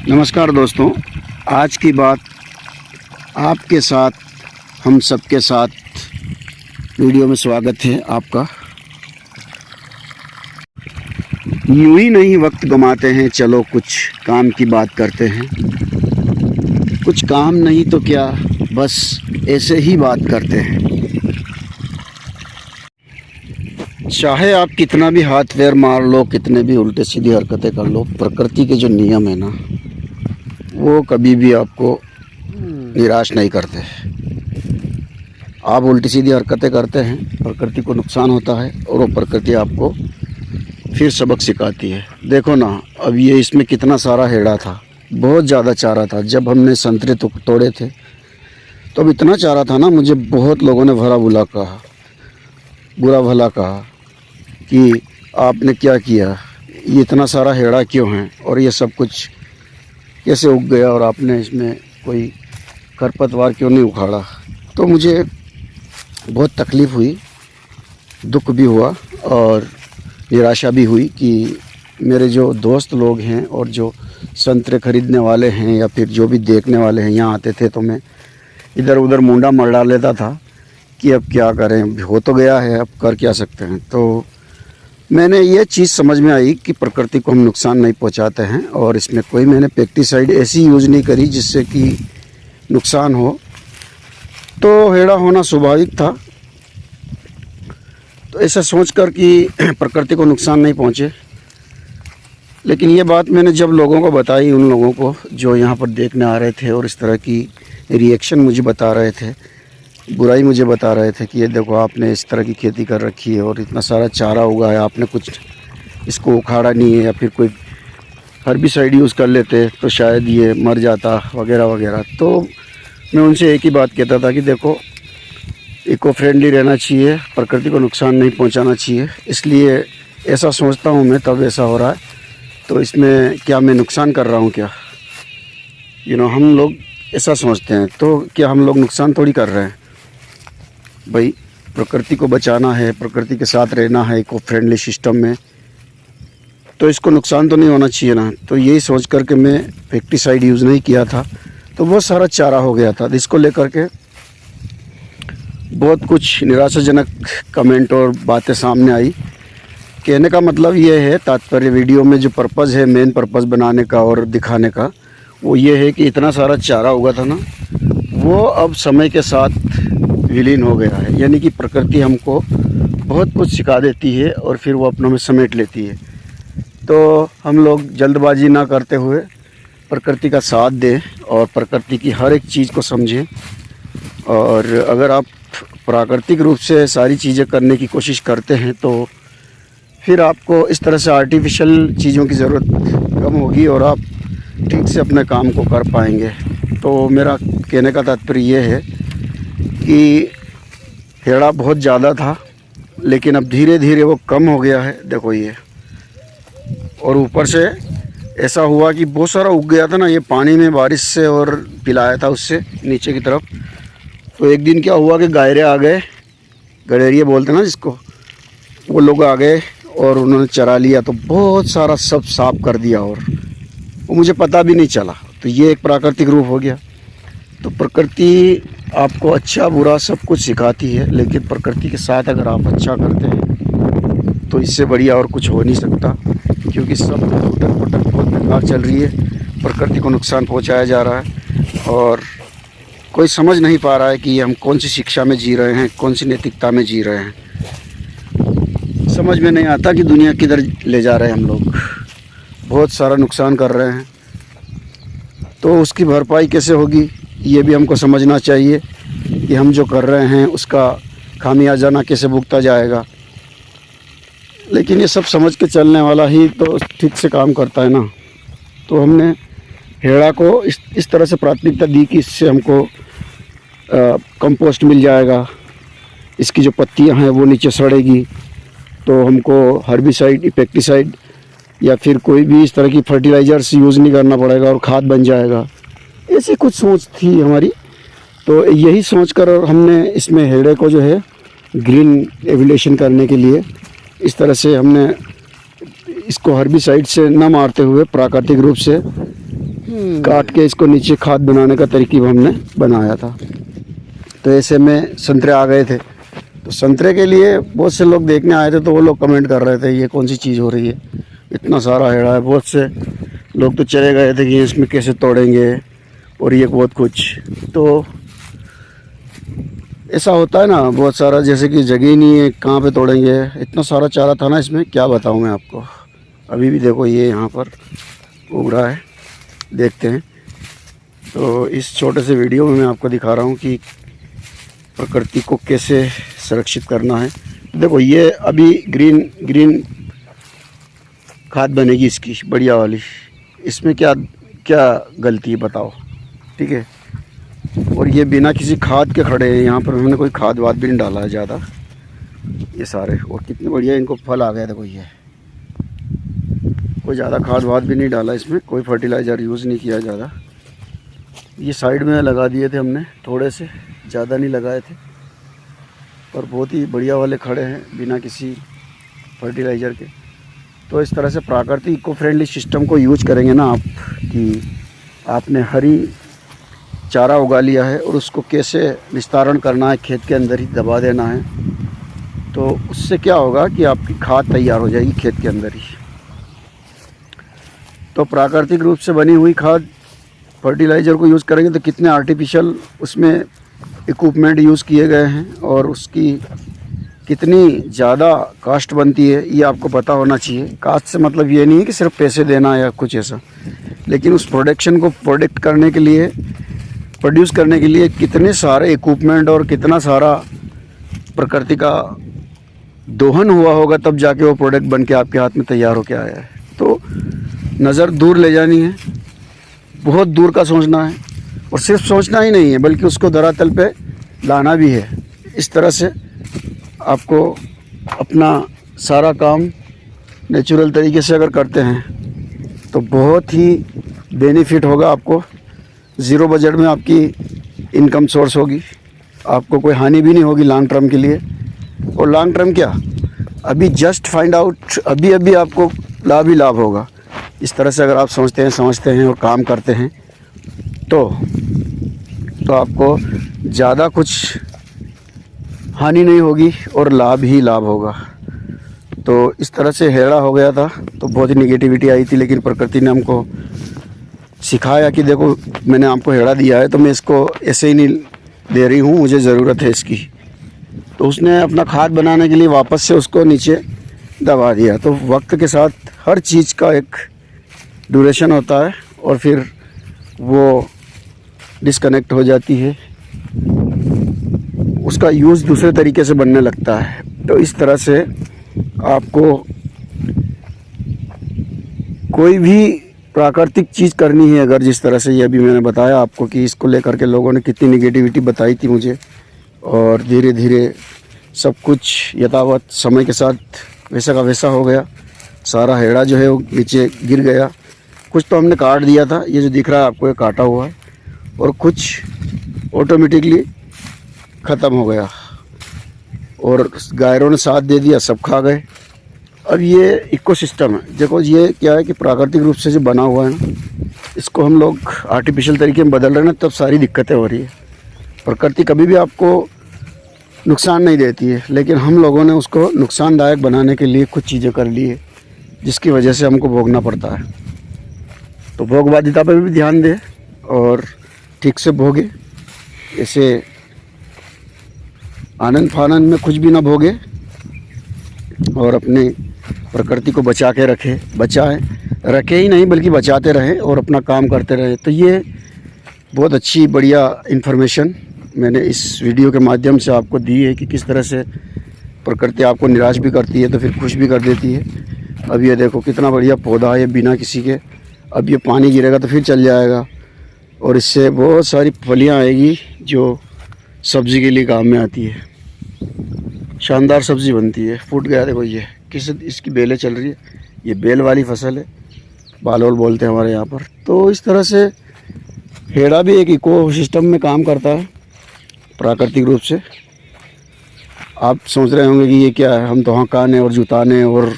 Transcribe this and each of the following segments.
नमस्कार दोस्तों, आज की बात आपके साथ, हम सबके साथ वीडियो में स्वागत है आपका। यूं ही नहीं वक्त गंवाते हैं, चलो कुछ काम की बात करते हैं। कुछ काम नहीं तो क्या, बस ऐसे ही बात करते हैं। चाहे आप कितना भी हाथ पैर मार लो, कितने भी उल्टे सीधी हरकतें कर लो, प्रकृति के जो नियम है ना, वो कभी भी आपको निराश नहीं करते। आप उल्टी सीधी हरकतें करते हैं, प्रकृति को नुकसान होता है और वो प्रकृति आपको फिर सबक सिखाती है। देखो ना, अब ये इसमें कितना सारा हेड़ा था, बहुत ज़्यादा चारा था। जब हमने संतरे तोड़े थे तो अब इतना चारा था ना, मुझे बहुत लोगों ने बुरा भला कहा कि आपने क्या किया, ये इतना सारा हेड़ा क्यों है और ये सब कुछ कैसे उग गया और आपने इसमें कोई खरपतवार क्यों नहीं उखाड़ा। तो मुझे बहुत तकलीफ़ हुई, दुख भी हुआ और निराशा भी हुई कि मेरे जो दोस्त लोग हैं और जो संतरे खरीदने वाले हैं या फिर जो भी देखने वाले हैं, यहाँ आते थे तो मैं इधर उधर मुंडा मरड़ा लेता था कि अब क्या करें, हो तो गया है, अब कर क्या सकते हैं। तो मैंने ये चीज़ समझ में आई कि प्रकृति को हम नुकसान नहीं पहुंचाते हैं और इसमें कोई मैंने पेस्टिसाइड ऐसी यूज़ नहीं करी जिससे कि नुकसान हो। तो हेड़ा होना स्वाभाविक था। तो ऐसा सोचकर कि प्रकृति को नुकसान नहीं पहुंचे। लेकिन ये बात मैंने जब लोगों को बताई, उन लोगों को जो यहाँ पर देखने आ रहे थे और इस तरह की रिएक्शन मुझे बता रहे थे, बुराई मुझे बता रहे थे कि ये देखो आपने इस तरह की खेती कर रखी है और इतना सारा चारा उगा है, आपने कुछ इसको उखाड़ा नहीं है या फिर कोई हर्बिसाइड यूज़ कर लेते तो शायद ये मर जाता वगैरह वगैरह। तो मैं उनसे एक ही बात कहता था कि देखो, इको फ्रेंडली रहना चाहिए, प्रकृति को नुकसान नहीं पहुंचाना चाहिए। इसलिए ऐसा सोचता हूं मैं, तब ऐसा हो रहा है। तो इसमें क्या मैं नुकसान कर रहा हूं क्या? हम लोग ऐसा सोचते हैं, तो क्या हम लोग नुकसान थोड़ी कर रहे हैं भाई। प्रकृति को बचाना है, प्रकृति के साथ रहना है इको फ्रेंडली सिस्टम में, तो इसको नुकसान तो नहीं होना चाहिए ना। तो यही सोच कर के मैं पेस्टिसाइड यूज़ नहीं किया था, तो बहुत सारा चारा हो गया था। इसको लेकर के बहुत कुछ निराशाजनक कमेंट और बातें सामने आई। कहने का मतलब ये है, तात्पर्य वीडियो में जो पर्पज़ है, मेन पर्पज़ बनाने का और दिखाने का, वो ये है कि इतना सारा चारा उगा था ना, वो अब समय के साथ विलीन हो गया है। यानी कि प्रकृति हमको बहुत कुछ सिखा देती है और फिर वो अपनों में समेट लेती है। तो हम लोग जल्दबाजी ना करते हुए प्रकृति का साथ दें और प्रकृति की हर एक चीज़ को समझें। और अगर आप प्राकृतिक रूप से सारी चीज़ें करने की कोशिश करते हैं तो फिर आपको इस तरह से आर्टिफिशियल चीज़ों की ज़रूरत कम होगी और आप ठीक से अपने काम को कर पाएंगे। तो मेरा कहने का तात्पर्य ये है कि हेड़ा बहुत ज़्यादा था, लेकिन अब धीरे धीरे वो कम हो गया है। देखो ये, और ऊपर से ऐसा हुआ कि बहुत सारा उग गया था ना, ये पानी में बारिश से और पिलाया था उससे नीचे की तरफ। तो एक दिन क्या हुआ कि गायरे आ गए, गडेरिए बोलते ना जिसको, वो लोग आ गए और उन्होंने चरा लिया। तो बहुत सारा सब साफ कर दिया और वो मुझे पता भी नहीं चला। तो ये एक प्राकृतिक रूप हो गया। तो प्रकृति आपको अच्छा बुरा सब कुछ सिखाती है, लेकिन प्रकृति के साथ अगर आप अच्छा करते हैं तो इससे बढ़िया और कुछ हो नहीं सकता। क्योंकि सब उटक बहुत बेकार चल रही है, प्रकृति को नुकसान पहुंचाया जा रहा है और कोई समझ नहीं पा रहा है कि हम कौन सी शिक्षा में जी रहे हैं, कौन सी नैतिकता में जी रहे हैं। समझ में नहीं आता कि दुनिया किधर ले जा रहे हैं हम लोग। बहुत सारा नुकसान कर रहे हैं, तो उसकी भरपाई कैसे होगी ये भी हमको समझना चाहिए कि हम जो कर रहे हैं उसका खामियाजा ना कैसे भुगता जाएगा। लेकिन ये सब समझ के चलने वाला ही तो ठीक से काम करता है ना। तो हमने हेड़ा को इस तरह से प्राथमिकता दी कि इससे हमको कंपोस्ट मिल जाएगा, इसकी जो पत्तियां हैं वो नीचे सड़ेगी, तो हमको हर्बिसाइड, पेस्टिसाइड या फिर कोई भी इस तरह की फर्टिलाइज़र्स यूज़ नहीं करना पड़ेगा और खाद बन जाएगा। ऐसी कुछ सोच थी हमारी। तो यही सोचकर हमने इसमें हेड़े को जो है ग्रीन एविलेशन करने के लिए इस तरह से हमने इसको हर्बिसाइड से न मारते हुए प्राकृतिक रूप से काट के इसको नीचे खाद बनाने का तरकीब हमने बनाया था। तो ऐसे में संतरे आ गए थे, तो संतरे के लिए बहुत से लोग देखने आए थे, तो वो लोग कमेंट कर रहे थे ये कौन सी चीज़ हो रही है, इतना सारा हेड़ा है। बहुत से लोग तो चले गए थे कि इसमें कैसे तोड़ेंगे और ये बहुत कुछ। तो ऐसा होता है ना बहुत सारा, जैसे कि जगह ही नहीं है, कहाँ पे तोड़ेंगे। इतना सारा चारा था ना इसमें, क्या बताऊँ मैं आपको। अभी भी देखो ये यहाँ पर उग रहा है, देखते हैं। तो इस छोटे से वीडियो में मैं आपको दिखा रहा हूँ कि प्रकृति को कैसे संरक्षित करना है। देखो ये अभी ग्रीन खाद बनेगी इसकी बढ़िया वाली, इसमें क्या क्या गलती है बताओ, ठीक है। और ये बिना किसी खाद के खड़े हैं, यहाँ पर हमने कोई खाद वाद भी नहीं डाला है ज़्यादा, ये सारे। और कितने बढ़िया इनको फल आ गया, देखो ये कोई ज़्यादा खाद वाद भी नहीं डाला इसमें, कोई फर्टिलाइज़र यूज़ नहीं किया ज़्यादा। ये साइड में लगा दिए थे हमने, थोड़े से, ज़्यादा नहीं लगाए थे, पर बहुत ही बढ़िया वाले खड़े हैं बिना किसी फर्टिलाइज़र के। तो इस तरह से प्राकृतिक इको फ्रेंडली सिस्टम को यूज करेंगे ना आप, कि आपने हरी चारा उगा लिया है और उसको कैसे विस्तारण करना है, खेत के अंदर ही दबा देना है, तो उससे क्या होगा कि आपकी खाद तैयार हो जाएगी खेत के अंदर ही। तो प्राकृतिक रूप से बनी हुई खाद, फर्टिलाइज़र को यूज़ करेंगे तो कितने आर्टिफिशियल उसमें इक्विपमेंट यूज़ किए गए हैं और उसकी कितनी ज़्यादा कास्ट बनती है, ये आपको पता होना चाहिए। कास्ट से मतलब ये नहीं है कि सिर्फ पैसे देना या कुछ ऐसा, लेकिन उस प्रोडक्शन को प्रोडक्ट करने के लिए, प्रोड्यूस करने के लिए कितने सारे इक्विपमेंट और कितना सारा प्रकृति का दोहन हुआ होगा, तब जाके वो प्रोडक्ट बन के आपके हाथ में तैयार होके आया है। तो नज़र दूर ले जानी है, बहुत दूर का सोचना है, और सिर्फ सोचना ही नहीं है बल्कि उसको धरातल पे लाना भी है। इस तरह से आपको अपना सारा काम नेचुरल तरीके से अगर करते हैं तो बहुत ही बेनिफिट होगा आपको। ज़ीरो बजट में आपकी इनकम सोर्स होगी, आपको कोई हानि भी नहीं होगी लॉन्ग टर्म के लिए। और लॉन्ग टर्म क्या, अभी जस्ट फाइंड आउट, अभी अभी आपको लाभ ही लाभ होगा। इस तरह से अगर आप सोचते हैं, समझते हैं और काम करते हैं तो आपको ज़्यादा कुछ हानि नहीं होगी और लाभ ही लाभ होगा। तो इस तरह से हेड़ा हो गया था, तो बहुत ही निगेटिविटी आई थी, लेकिन प्रकृति ने हमको सिखाया कि देखो मैंने आपको हेड़ा दिया है तो मैं इसको ऐसे ही नहीं दे रही हूँ, मुझे ज़रूरत है इसकी। तो उसने अपना खाद बनाने के लिए वापस से उसको नीचे दबा दिया। तो वक्त के साथ हर चीज़ का एक ड्यूरेशन होता है और फिर वो डिस्कनेक्ट हो जाती है, उसका यूज़ दूसरे तरीके से बनने लगता है। तो इस तरह से आपको कोई भी प्राकृतिक चीज़ करनी है अगर, जिस तरह से ये अभी मैंने बताया आपको कि इसको लेकर के लोगों ने कितनी निगेटिविटी बताई थी मुझे, और धीरे धीरे सब कुछ यथावत समय के साथ वैसा का वैसा हो गया। सारा हेड़ा जो है वो नीचे गिर गया। कुछ तो हमने काट दिया था, ये जो दिख रहा है आपको ये काटा हुआ है, और कुछ ऑटोमेटिकली ख़त्म हो गया और गायरों ने साथ दे दिया, सब खा गए। अब ये इकोसिस्टम है, देखो ये क्या है कि प्राकृतिक रूप से जो बना हुआ है ना, इसको हम लोग आर्टिफिशियल तरीके में बदल रहे हैं, तब सारी दिक्कतें हो रही है। प्रकृति कभी भी आपको नुकसान नहीं देती है, लेकिन हम लोगों ने उसको नुकसानदायक बनाने के लिए कुछ चीज़ें कर ली है, जिसकी वजह से हमको भोगना पड़ता है। तो भोगबाधिता पर भी ध्यान दें और ठीक से भोगे, ऐसे आनंद फानंद में कुछ भी ना भोगे, और अपने प्रकृति को बचा के रखे ही नहीं बल्कि बचाते रहें और अपना काम करते रहें। तो ये बहुत अच्छी बढ़िया इन्फॉर्मेशन मैंने इस वीडियो के माध्यम से आपको दी है कि किस तरह से प्रकृति आपको निराश भी करती है तो फिर खुश भी कर देती है। अब ये देखो कितना बढ़िया पौधा है बिना किसी के, अब ये पानी गिरेगा तो फिर चल जाएगा और इससे बहुत सारी फलियां आएगी जो सब्ज़ी के लिए काम में आती है। शानदार सब्ज़ी बनती है। फूट गया देखो, ये किस इसकी बेलें चल रही है, ये बेल वाली फसल है, बालोल बोलते हैं हमारे यहाँ पर। तो इस तरह से हेड़ा भी एक इको सिस्टम में काम करता है प्राकृतिक रूप से। आप सोच रहे होंगे कि ये क्या है, हम तो हाँ काने और जुताने और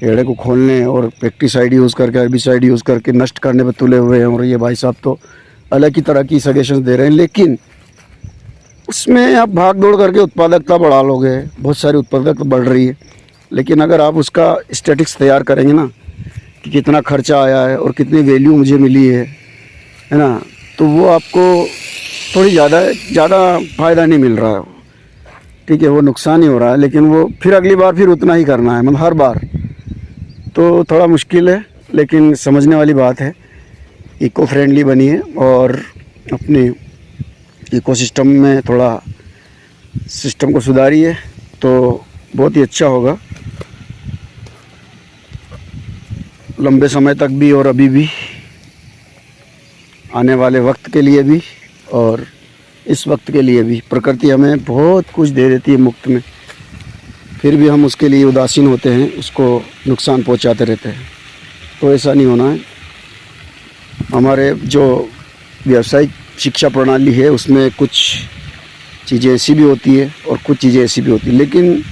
हेड़े को खोलने और पेस्टिसाइड यूज़ करके, हर्बिसाइड यूज़ करके नष्ट करने पर तुले हुए हैं। और ये भाई साहब तो अलग ही तरह की सजेशन दे रहे हैं, लेकिन उसमें आप भाग दौड़ करके उत्पादकता बढ़ा लोगे, बहुत सारी उत्पादकता बढ़ रही है, लेकिन अगर आप उसका स्टैटिक्स तैयार करेंगे ना कि कितना खर्चा आया है और कितनी वैल्यू मुझे मिली है ना, तो वो आपको थोड़ी ज़्यादा फ़ायदा नहीं मिल रहा है। ठीक है, वो नुकसान ही हो रहा है, लेकिन वो फिर अगली बार फिर उतना ही करना है, मतलब हर बार, तो थोड़ा मुश्किल है, लेकिन समझने वाली बात है। इको फ्रेंडली बनिए और अपने इकोसिस्टम में थोड़ा सिस्टम को सुधारिए, तो बहुत ही अच्छा होगा लंबे समय तक भी, और अभी भी, आने वाले वक्त के लिए भी, और इस वक्त के लिए भी। प्रकृति हमें बहुत कुछ दे देती है मुफ्त में, फिर भी हम उसके लिए उदासीन होते हैं, उसको नुकसान पहुंचाते रहते हैं। तो ऐसा नहीं होना है। हमारे जो व्यावसायिक शिक्षा प्रणाली है उसमें कुछ चीज़ें ऐसी भी होती है और कुछ चीज़ें ऐसी भी होती है, लेकिन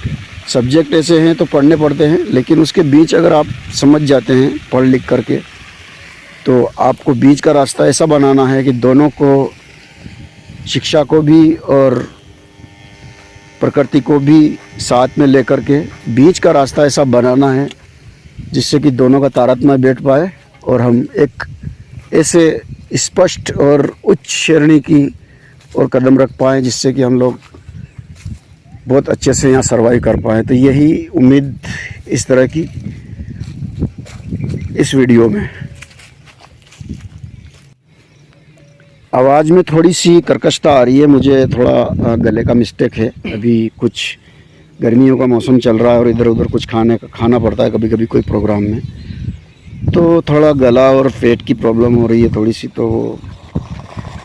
सब्जेक्ट ऐसे हैं तो पढ़ने पड़ते हैं, लेकिन उसके बीच अगर आप समझ जाते हैं पढ़ लिख करके, तो आपको बीच का रास्ता ऐसा बनाना है कि दोनों को, शिक्षा को भी और प्रकृति को भी साथ में लेकर के बीच का रास्ता ऐसा बनाना है जिससे कि दोनों का तारतम्य बैठ पाए और हम एक ऐसे स्पष्ट और उच्च श्रेणी की और कदम रख पाएँ जिससे कि हम लोग बहुत अच्छे से यहाँ सर्वाइव कर पाएँ। तो यही उम्मीद इस तरह की इस वीडियो में। आवाज़ में थोड़ी सी कर्कशता आ रही है, मुझे थोड़ा गले का मिस्टेक है। अभी कुछ गर्मियों का मौसम चल रहा है और इधर उधर कुछ खाना पड़ता है कभी कभी कोई प्रोग्राम में, तो थोड़ा गला और पेट की प्रॉब्लम हो रही है थोड़ी सी। तो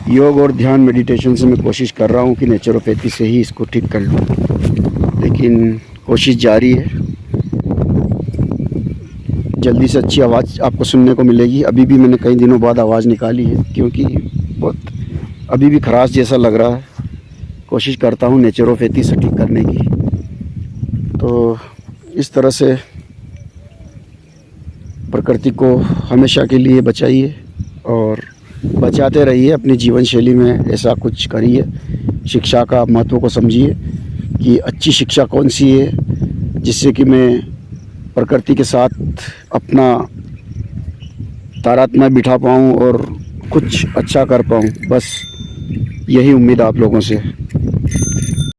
योग और ध्यान मेडिटेशन से मैं कोशिश कर रहा हूँ कि नेचुरोपैथी से ही इसको ठीक कर लूँ, लेकिन कोशिश जारी है। जल्दी से अच्छी आवाज़ आपको सुनने को मिलेगी। अभी भी मैंने कई दिनों बाद आवाज़ निकाली है क्योंकि बहुत अभी भी खराश जैसा लग रहा है। कोशिश करता हूँ नेचुरोपैथी से ठीक करने की। तो इस तरह से प्रकृति को हमेशा के लिए बचाइए और बचाते रहिए। अपनी जीवन शैली में ऐसा कुछ करिए, शिक्षा का महत्व को समझिए कि अच्छी शिक्षा कौन सी है जिससे कि मैं प्रकृति के साथ अपना तारतम्य बिठा पाऊँ और कुछ अच्छा कर पाऊँ। बस यही उम्मीद आप लोगों से।